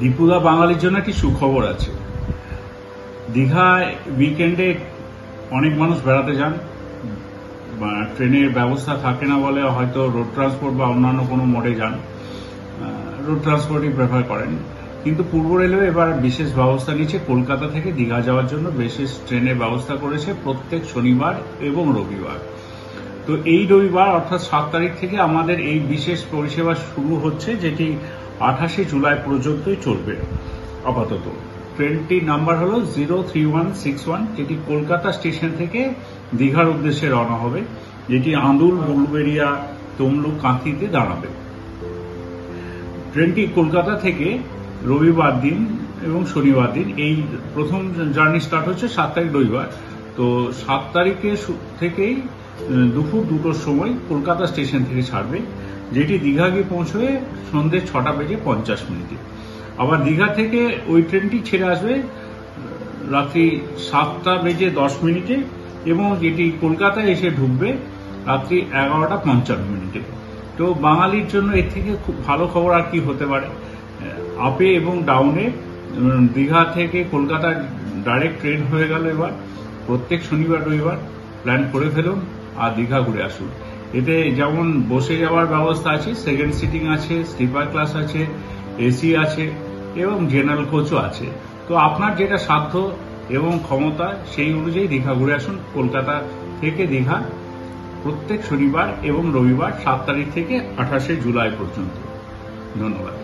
দীপুদা বাঙালির জন্য একটি সুখবর আছে। দীঘায় উইকেন্ডে অনেক মানুষ বেড়াতে যান, ট্রেনের ব্যবস্থা থাকে না বলে হয়তো রোড ট্রান্সপোর্ট বা অন্যান্য কোনো মোডে যান, রোড ট্রান্সপোর্টই প্রেফার করেন। কিন্তু পূর্ব রেলওয়ে এবার বিশেষ ব্যবস্থা নিচ্ছে, কলকাতা থেকে দীঘা যাওয়ার জন্য বিশেষ ট্রেনের ব্যবস্থা করেছে প্রত্যেক শনিবার এবং রবিবার। তো এই রবিবার অর্থাৎ 7 তারিখ থেকে আমাদের এই বিশেষ পরিষেবা শুরু হচ্ছে, যেটি 28শে জুলাই পর্যন্তই চলবে আপাতত। ট্রেনটির নাম্বার হল 03161, যেটি কলকাতা স্টেশন থেকে দীঘার উদ্দেশ্যে রওনা হবে, যেটি আন্দুল, বুলবেড়িয়া, তমলুক, কাঁথিতে দাঁড়াবে। ট্রেনটি কলকাতা থেকে রবিবার দিন এবং শনিবার দিন, এই প্রথম জার্নি স্টার্ট হচ্ছে 7 তারিখ রবিবার। তো 7 তারিখে থেকেই দুপুর 2টোর সময় কলকাতা স্টেশন থেকে ছাড়বে, যেটি দীঘা গিয়ে পৌঁছবে সন্ধ্যে 6:50 আবার দীঘা থেকে ওই ট্রেনটি ছেড়ে আসবে রাত্রি 7:10 এবং যেটি কলকাতায় এসে ঢুকবে রাত্রি 11:55। তো বাঙালির জন্য এর থেকে খুব ভালো খবর আর কি হতে পারে। আপে এবং ডাউনে দীঘা থেকে কলকাতা ডাইরেক্ট ট্রেন হয়ে গেল। এবার প্রত্যেক শনিবার রবিবার প্ল্যান করে ফেলুন আর দীঘা ঘুরে আসুন। এতে যেমন বসে যাওয়ার ব্যবস্থা আছে, সেকেন্ড সিটিং আছে, স্লিপার ক্লাস আছে, এসি আছে এবং জেনারেল কোচও আছে। তো আপনার যেটা সাধ্য এবং ক্ষমতা সেই অনুযায়ী দীঘা ঘুরে আসুন। কলকাতা থেকে দীঘা প্রত্যেক শনিবার এবং রবিবার 7 তারিখ থেকে 28শে জুলাই পর্যন্ত। ধন্যবাদ।